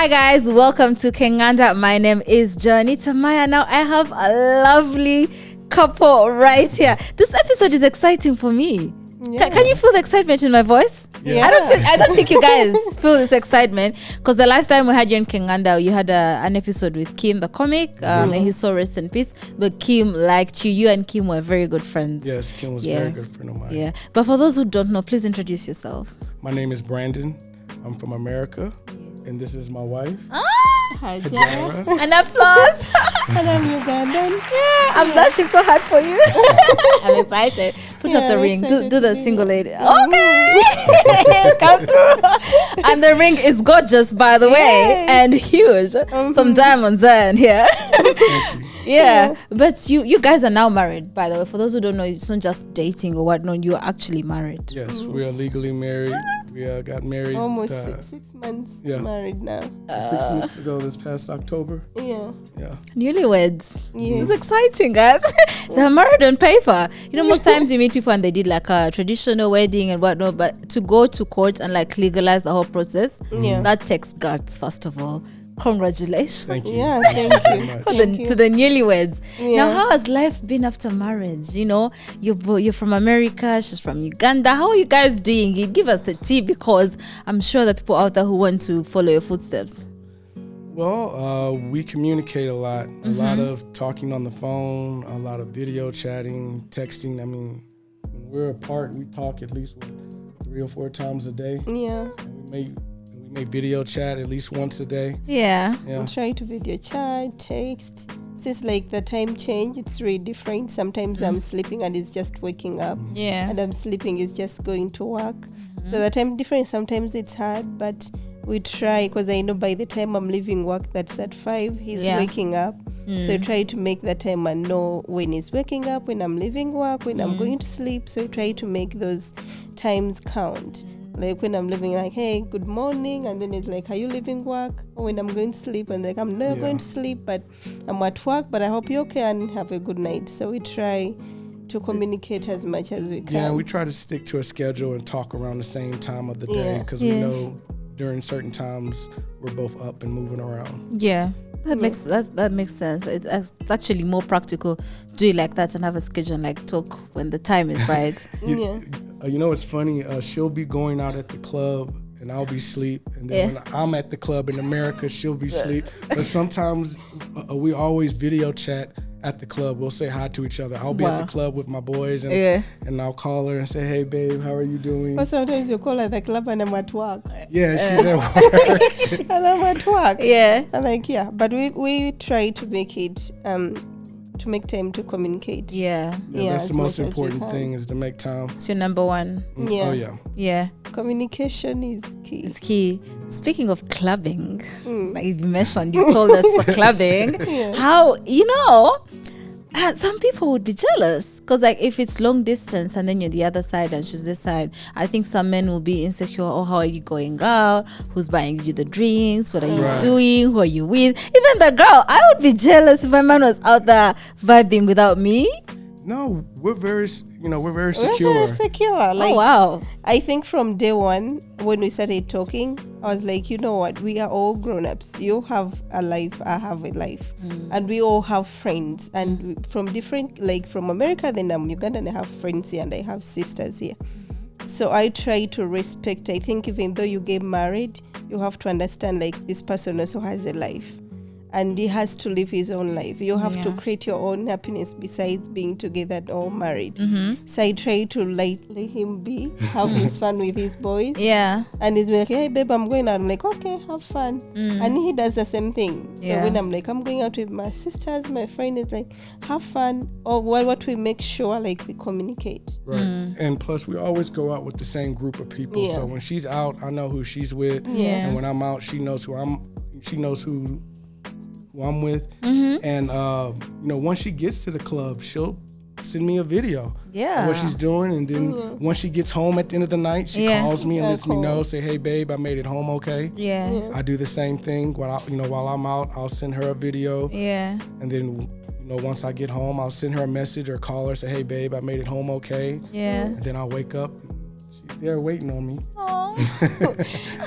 Hi guys, welcome to Kenganda. My name is Johnny Tamaya. Now I have a lovely couple right here. This episode is exciting for me. Yeah. Can you feel the excitement in my voice? Yeah. I don't think you guys feel this excitement because the last time we had you in Kenganda, you had an episode with Kim, the comic, and he's so rest in peace. But Kim liked you. You and Kim were very good friends. Yes, Kim was a very good friend of mine. Yeah. But for those who don't know, please introduce yourself. My name is Brandon. I'm from America, and this is my wife. Hi, Jara. An applause. And I'm Ugandan. Yeah, I'm blushing so hard for you. I'm excited. Put up the ring. Do the single lady. Okay. Come through. And the ring is gorgeous, by the way, and huge. Some diamonds there and here. Yeah, but you guys are now married, by the way. For those who don't know, it's not just dating or whatnot. You are actually married. Yes, we are legally married. We got married almost 6 months married now. 6 months ago, this past October. Yeah. Newlyweds. Yes. It's exciting, guys. They're married on paper. You know, most times you meet people and they did like a traditional wedding and whatnot, but to go to court and like legalize the whole process, that takes guts, first of all. Congratulations. Thank you. Yeah, thank you. To the newlyweds. Yeah. Now, how has life been after marriage? You know, you're from America, she's from Uganda. How are you guys doing? Give us the tea, because I'm sure the people out there who want to follow your footsteps. Well, we communicate a lot. A lot of talking on the phone, a lot of video chatting, texting. I mean, when we're apart, we talk at least 3 or 4 times a day. Yeah. And we may video chat at least once a day. Yeah. We try to video chat, text. Since like the time change, it's really different. Sometimes I'm sleeping and it's just waking up. Yeah. And I'm sleeping, it's just going to work. So the time difference, sometimes it's hard, but we try, because I know by the time I'm leaving work, that's at 5, he's waking up. So I try to make that time and know when he's waking up, when I'm leaving work, when I'm going to sleep. So I try to make those times count. Like when I'm leaving, like, hey, good morning. And then it's like, are you leaving work? Or when I'm going to sleep, and like, I'm not going to sleep, but I'm at work, but I hope you're okay and have a good night. So we try to communicate as much as we can. Yeah, and we try to stick to a schedule and talk around the same time of the day, because we know during certain times we're both up and moving around. Yeah. That makes sense. It's actually more practical. Do it like that and have a schedule and like talk when the time is right. You know, it's funny. She'll be going out at the club and I'll be asleep, and then when I'm at the club in America, she'll be asleep. But sometimes we always video chat at the club. We'll say hi to each other. I'll be at the club with my boys, and I'll call her and say, hey babe, how are you doing? Or sometimes you call at the club and I'm at work. Yeah, she's at work. And I'm at work. Yeah. I'm like, but we try to make it to make time to communicate. Yeah, that's the most important thing, is to make time. It's your number one. Yeah. Oh yeah. Yeah. Communication is key. It's key. Speaking of clubbing, like you mentioned, you told us for clubbing. How, some people would be jealous, because like if it's long distance and then you're the other side and she's this side, I think some men will be insecure. Oh, how are you going out? Who's buying you the drinks? What are you doing? Who are you with? Even the girl, I would be jealous if my man was out there vibing without me. No, we're very secure. We're very secure. Like, oh wow. I think from day one, when we started talking, I was like, you know what? We are all grown-ups. You have a life, I have a life. And we all have friends. And from different, like from America, then I'm Ugandan, and I have friends here and I have sisters here. So I try to respect. I think even though you get married, you have to understand like this person also has a life. And he has to live his own life. You have to create your own happiness besides being together or married. So I try to let him have his fun with his boys. Yeah. And he's like, hey babe, I'm going out. I'm like, okay, have fun. And he does the same thing. So when I'm like, I'm going out with my sisters, my friend is like, have fun. Or what we make sure like we communicate. Right. And plus we always go out with the same group of people. So when she's out, I know who she's with. And when I'm out, she knows who I'm with. And once she gets to the club, she'll send me a video of what she's doing, and then once she gets home at the end of the night, she calls me and lets me know, say, hey babe, I made it home okay. I do the same thing while I'm out. I'll send her a video, and then once I get home, I'll send her a message or call her, say, hey babe, I made it home okay. And then I'll wake up, she's there waiting on me. Aww.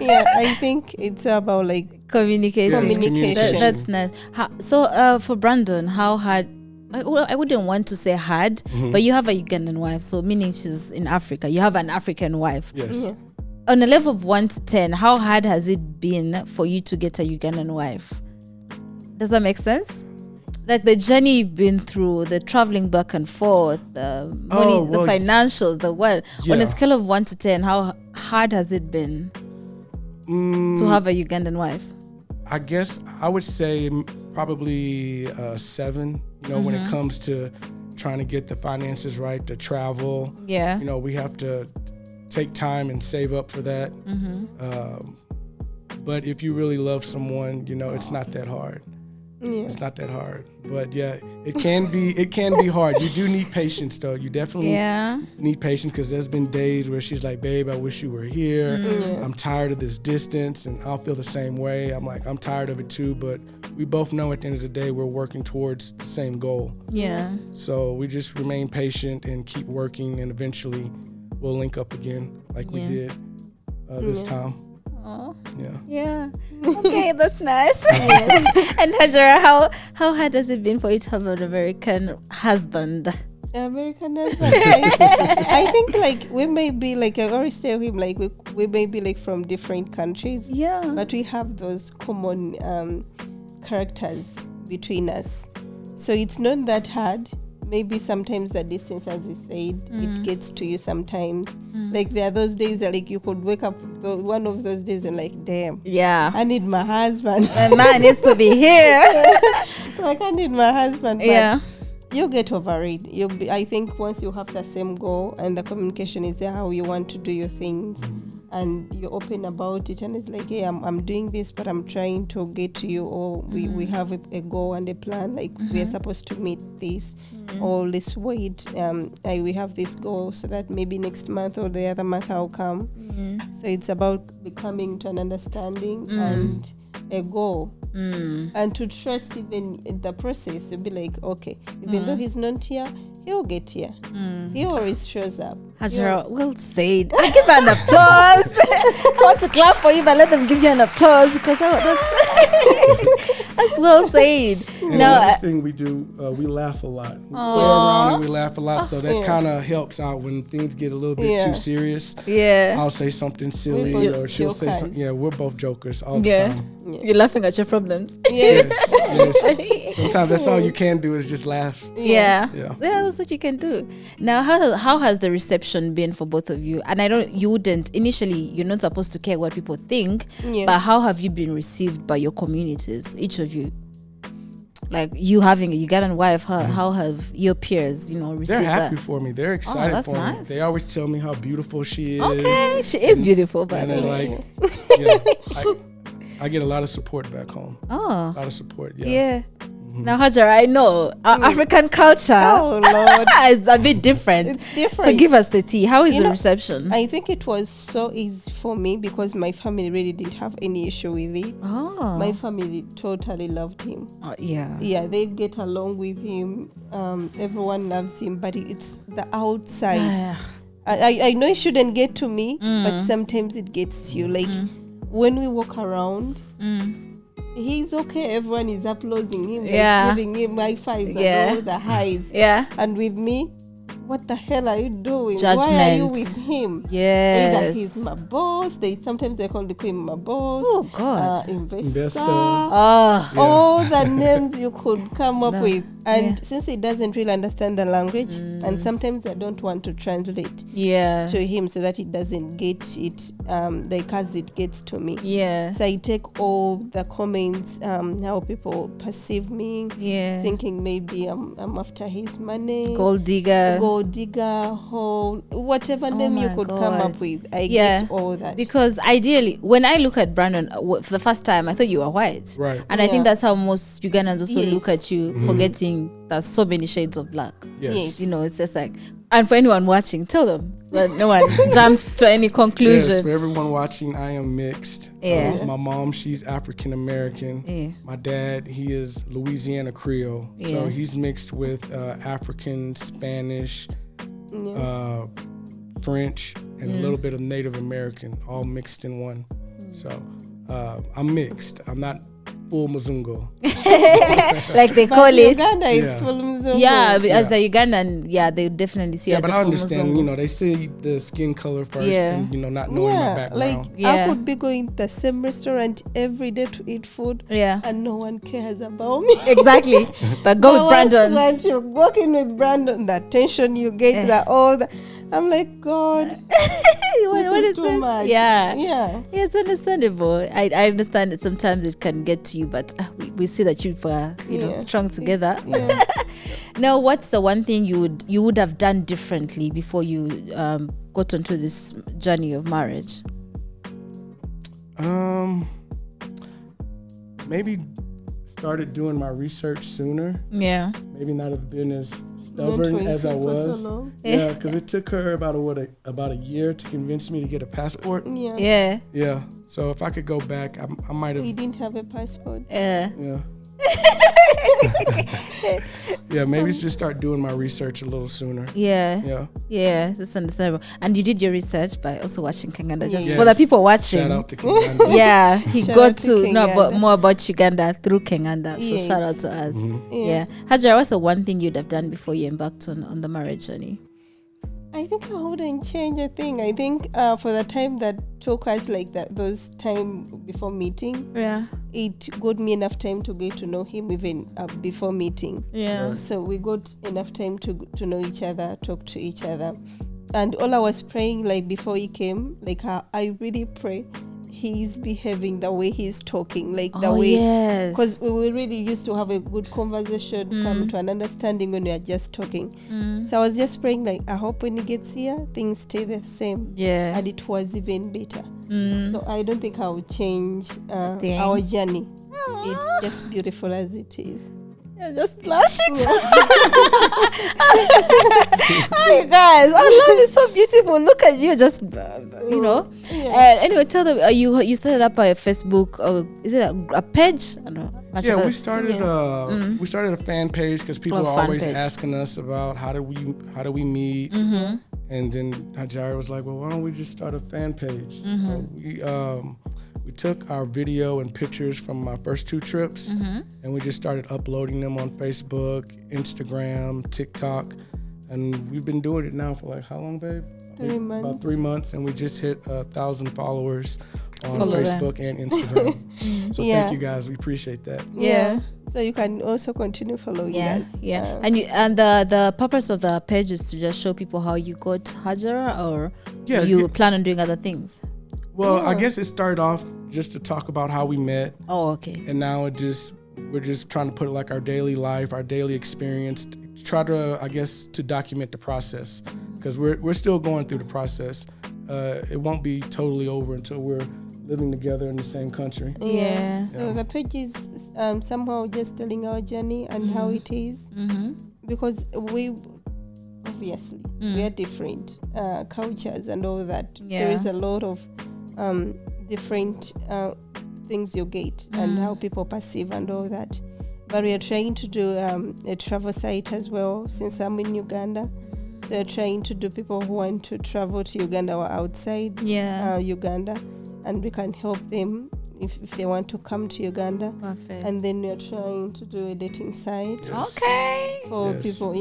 Yeah, I think it's about like communication. That's nice. So for Brandon, how hard? I wouldn't want to say hard, but you have a Ugandan wife, so meaning she's in Africa. You have an African wife. Yes. Yeah. On a level of 1 to 10, how hard has it been for you to get a Ugandan wife? Does that make sense? Like the journey you've been through, the traveling back and forth, the money, the financials, the what? Yeah. On a scale of 1 to 10, how hard has it been to have a Ugandan wife? I guess I would say probably 7. You know, when it comes to trying to get the finances right, to travel. Yeah. You know, we have to take time and save up for that. But if you really love someone, you know, it's not that hard. Yeah. It's not that hard. But yeah, it can be hard. You do need patience though. You definitely need patience, because there's been days where she's like, babe, I wish you were here. I'm tired of this distance, and I'll feel the same way. I'm like, I'm tired of it too, but we both know at the end of the day we're working towards the same goal. Yeah. So we just remain patient and keep working, and eventually we'll link up again like we did this time. Oh. Yeah. Yeah. Okay, that's nice. And Hajara, how hard has it been for you to have an American husband? American husband. I think like we may be like, I always tell him like we may be like from different countries. Yeah. But we have those common characters between us. So it's not that hard. Maybe sometimes the distance, as you said, it gets to you sometimes. Like there are those days that like you could wake up one of those days and like, damn, I need my husband. My man needs to be here. Like I need my husband. But you get over it. I think once you have the same goal and the communication is there, how you want to do your things, and you're open about it, and it's like, hey, I'm doing this, but I'm trying to get to you, or we have a goal and a plan, like we are supposed to meet this, or let's wait, we have this goal so that maybe next month or the other month I'll come. So it's about becoming to an understanding and a goal. And to trust even in the process, to be like, okay, even though he's not here, he'll get here. He always shows up. Hajara, well said. I give her an applause. I want to clap for you, but let them give you an applause, because that's well said. And another thing we do, we laugh a lot. We go around and we laugh a lot, so that kind of helps out when things get a little bit too serious. Yeah. I'll say something silly, or she'll say something. Yeah, we're both jokers all the time. Yeah. You're laughing at your problems. Yes. Sometimes that's all you can do is just laugh. Yeah, that's what you can do. Now, how has the reception been for both of you? And you're not supposed to care what people think, but how have you been received by your communities, each of you? Like you having a Ugandan wife, how have your peers, received that? They're happy for me. They're excited for me. They always tell me how beautiful she is. Okay, she is beautiful, but I get a lot of support back home. Oh. A lot of support, Yeah. Now, Hajara, I know our African culture is a bit different. It's different. So give us the tea. How is the reception? I think it was so easy for me because my family really didn't have any issue with it. Oh. My family totally loved him. Yeah. Yeah, they get along with him. Everyone loves him, but it's the outside. I know it shouldn't get to me, but sometimes it gets you. Like when we walk around, he's okay. Everyone is applauding him, giving him high fives and all the highs. Yeah. And with me, what the hell are you doing? Judgment. Why are you with him? Yes. Either he's my boss. Sometimes they call him my boss. Oh God. Investor. Oh. All the names you could come up with. And since he doesn't really understand the language, and sometimes I don't want to translate to him so that he doesn't get it like as it gets to me. Yeah. So I take all the comments, how people perceive me, thinking maybe I'm after his money. Gold digger, whatever name you could come up with. I get all that. Because ideally, when I look at Brandon for the first time, I thought you were white. Right. And I think that's how most Ugandans also look at you, forgetting there's so many shades of black. Yes. It's just like, and for anyone watching, tell them that no one jumps to any conclusion. Yes, for everyone watching, I am mixed. My mom, she's African American. My dad, he is Louisiana Creole. So he's mixed with African, Spanish, French, and a little bit of Native American, all mixed in one. So I'm mixed. I'm not full Mzungu. Like they call it. Uganda, it's full Mzungu. Yeah, as a Ugandan, they definitely see it as a full Mzungu. But I understand, they see the skin color first and, not knowing my background. I could be going to the same restaurant every day to eat food and no one cares about me. Exactly. But go with Brandon. Once you're walking with Brandon, the attention you get, I'm like, God, this is too much. Yeah, it's understandable. I understand that sometimes it can get to you, but we see that you are strong together. Yeah. Now, what's the one thing you would have done differently before you got onto this journey of marriage? Maybe started doing my research sooner. Yeah. Maybe not have been as stubborn as I was. So yeah, because it took her about a year to convince me to get a passport. Yeah. Yeah. So if I could go back, I might have. You didn't have a passport. Yeah. Yeah, maybe just start doing my research a little sooner. Yeah, that's understandable. And you did your research by also watching Kanganda. Just for the people watching. Shout out to Kanganda. Yeah, he got to know more about Uganda through Kanganda. So shout out to us. Yeah. Hajara, what's the one thing you'd have done before you embarked on the marriage journey? I think I wouldn't change a thing. I think for the time that took us those time before meeting, it got me enough time to get to know him even before meeting. Yeah. So we got enough time to know each other, talk to each other. And all I was praying before he came, I really pray he's behaving the way he's talking, the way, because we really used to have a good conversation, come to an understanding when we are just talking. So I was just praying I hope when he gets here things stay the same, and it was even better. So I don't think I will change our journey. It's just beautiful as it is. You're just blushing. Oh, you guys, our love is so beautiful. Look at you, just anyway, tell them you started up a Facebook, or is it a page? I don't know. Yeah, we started a fan page because people are always asking us about how do we meet, and then Hajara was like, well, why don't we just start a fan page? So we took our video and pictures from my first 2 trips, and we just started uploading them on Facebook, Instagram, TikTok, and we've been doing it now for how long, babe? 3 months. About 3 months, and we just hit 1,000 followers on Facebook and Instagram. So thank you guys, we appreciate that. Yeah. So you can also continue following us. Yeah. And the purpose of the page is to just show people how you got Hajara, or you plan on doing other things? Well, I guess it started off just to talk about how we met. Oh, okay. And now we're just trying to put our daily life, our daily experience, try to, I guess, to document the process, because we're still going through the process. It won't be totally over until we're living together in the same country. Yeah. So the page is somehow just telling our journey and how it is, because we are different cultures and all that. There is a lot of different things you get and how people perceive and all that. But we are trying to do a travel site as well, since I'm in Uganda. So we're trying to do people who want to travel to Uganda or outside Uganda, and we can help them if they want to come to Uganda. Perfect. And then we're trying to do a dating site. Okay. For people,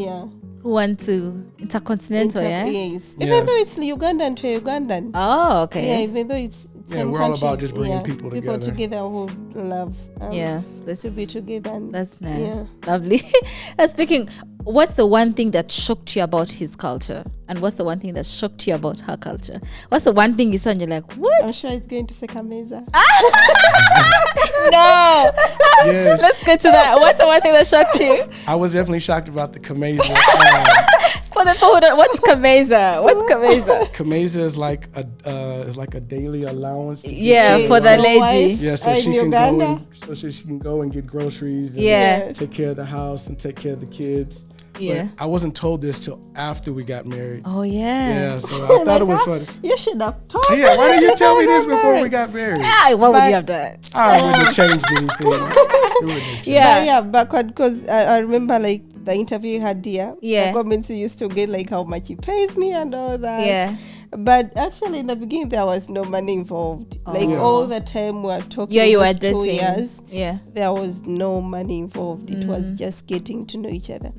who want to intercontinental, Yes. Even though it's Ugandan to Ugandan. Oh, okay. Yeah, even though it's same we're country, all about just bringing people together. People together who love to be together. That's nice. Lovely. And speaking, what's the one thing that shocked you about his culture? And what's the one thing that shocked you about her culture? What's the one thing you saw and you're like, what? I'm sure it's going to say Kameza. No. Yes. Let's get to that. What's the one thing that shocked you? I was definitely shocked about the Kameza. For the people, what's Kameza? What's Kameza? Kameza is like a daily allowance. For the lady. Yeah, so she can go and get groceries. And take care of the house and take care of the kids. Yeah. But I wasn't told this till after we got married. Oh, yeah. Yeah, so I thought it was funny. You should have told me. Yeah, why didn't you tell me this before we got married? What would you have done? I wouldn't have changed anything. Yeah, backward, because I remember the interview you had here. Yeah. The comments you used to get, how much he pays me and all that. Yeah. But actually, in the beginning, there was no money involved. All the time we were talking. Yeah, you were 2 dating. years. Yeah, there was no money involved. It was just getting to know each other.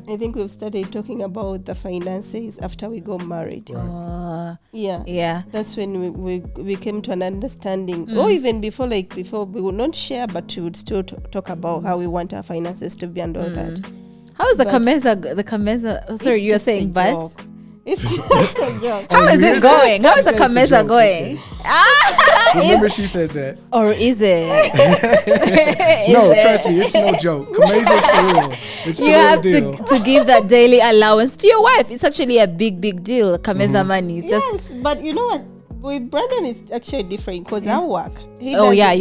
I think we've started talking about the finances after we got married. Right. Yeah. That's when we came to an understanding. Or even before we would not share, but we would still talk about how we want our finances to be and all that. How is the Kameza? Sorry, you were saying, but. It's just a joke. How is it going? How is the Kameza going? Remember she said that. Or is it? No, trust me, it's no joke. Kameza's for real. It's You have to give that daily allowance to your wife. It's actually a big deal. Kameza money. It's just, but you know what? With Brandon, it's actually different because I work. You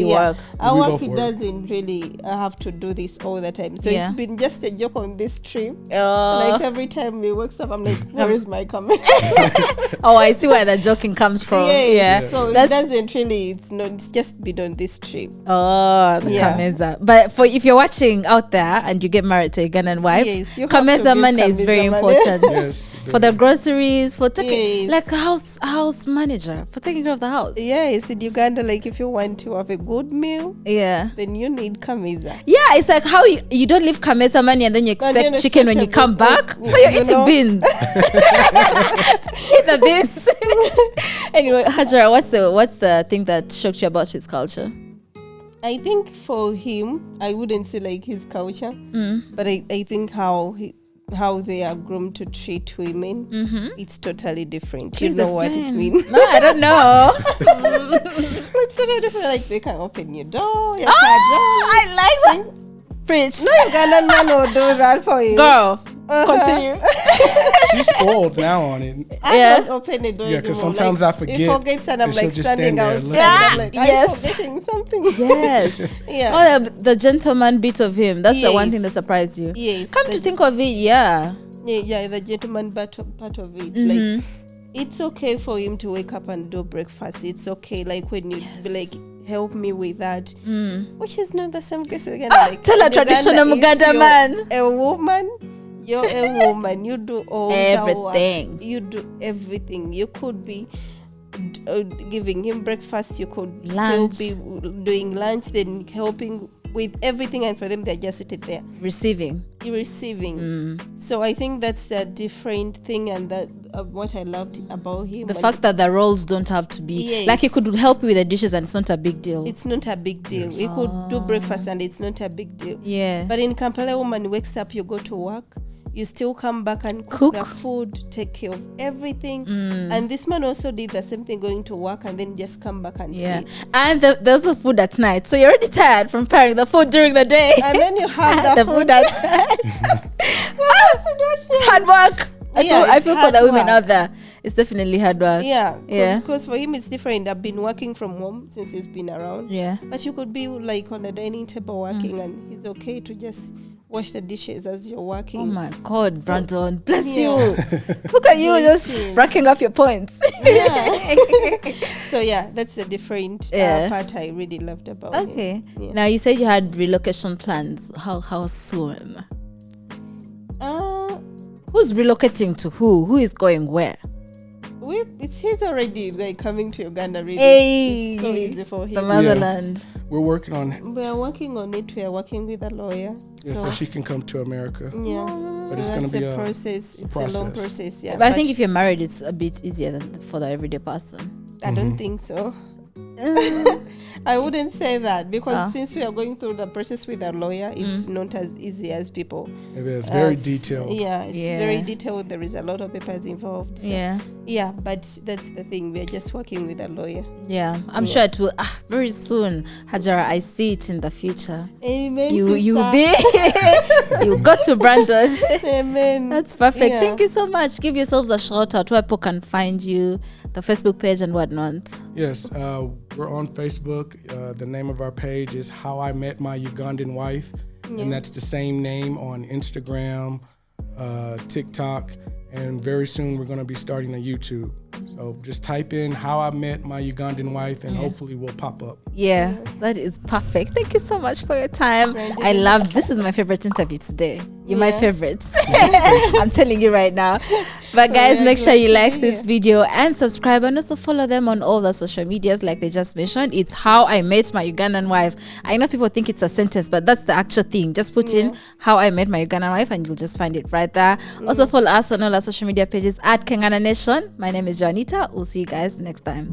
work. I work. He doesn't really have to do this all the time. So it's been just a joke on this trip. Like every time he wakes up, I'm like, where is my comment? Oh, I see where the joking comes from. Yeah. So it doesn't really, it's just been on this trip. Oh, the Kameza. But if you're watching out there and you get married to a Ugandan wife, Kameza money is very important. Yes. For the groceries, for taking, like a house manager, for taking care of the house. Yes, in Uganda, like if you want to have a good meal, then you need Kameza. Yeah, it's like how you don't leave Kameza money and then you expect chicken when you come back. So you're eating beans. Eat the beans. Anyway, Hajara, what's the thing that shocked you about his culture? I think for him, I wouldn't say like his culture, but I think how they are groomed to treat women, it's totally different. Please you know explain. what it means? No, I don't know. It's totally different. Like they can open your door, your car door. I like that. Preach. No Ugandan man will do that for you. Girl, continue. She's spoiled now on it. I don't open the door. Yeah, because sometimes I forget. He forgets and I'm like standing outside. I'm like, I'm forgetting something. Yes. Oh, the gentleman bit of him. That's the one thing that surprised you. Yes. Come to think of it, yeah, the gentleman part of it. Like, it's okay for him to wake up and do breakfast. It's okay. Like when you be like, help me with that, which is not the same case again. Like, tell a traditional Muganda man. A woman. You're a woman. You do all everything. You do everything. You could be giving him breakfast. You could lunch. Still be doing lunch, then helping with everything. And for them, they're just sitting there receiving. So I think that's the different thing, and that what I loved about him. The fact that the roles don't have to be like he could help you with the dishes, and it's not a big deal. It's not a big deal. He could do breakfast, and it's not a big deal. Yeah. But in Kampala, a woman wakes up, you go to work. You still come back and cook the food, take care of everything. And this man also did the same thing, going to work and then just come back and sit. And there's also food at night. So you're already tired from preparing the food during the day. And then you have the food at night. It's hard work. I feel for the women out there. It's definitely hard work. Yeah. Because for him, it's different. I've been working from home since he's been around. Yeah. But you could be like on the dining table working and he's okay to just wash the dishes as you're working. Oh my God, Brandon, bless you. Look at you just racking up your points. So that's the different part I really loved about him. Now you said you had relocation plans. How soon? Who's relocating to who? Who is going where? He's already like coming to Uganda really. It's so easy for him. The motherland. We're working on it. We are working on it. We are working with a lawyer. So she can come to America. Yeah. But it's going to be a process. It's a long process. Yeah. But I think if you're married, it's a bit easier than for the everyday person. I don't think so. I wouldn't say that because since we are going through the process with a lawyer, it's not as easy as people. It's very detailed. Yeah, it's very detailed. There is a lot of papers involved. So yeah, but that's the thing. We are just working with a lawyer. Yeah, I'm sure it will. Very soon, Hajara, I see it in the future. Amen. You be. You got to Brandon. Amen. That's perfect. Yeah. Thank you so much. Give yourselves a shout out where people can find you, the Facebook page and whatnot. Yes, we're on Facebook. The name of our page is How I Met My Ugandan Wife, and that's the same name on Instagram, TikTok, and very soon we're going to be starting a YouTube. So just type in how I met my Ugandan wife and hopefully we'll pop up. Yeah, that is perfect. Thank you so much for your time. I love this is my favorite interview today. You're my favorites. I'm telling you right now. But guys, make sure you like this video and subscribe, and also follow them on all the social medias like they just mentioned. It's How I Met My Ugandan Wife. I know people think it's a sentence, but that's the actual thing. Just put in How I Met My Ugandan Wife and you'll just find it right there. Also follow us on all our social media pages at Kengana Nation. My name is Janita. We'll see you guys next time.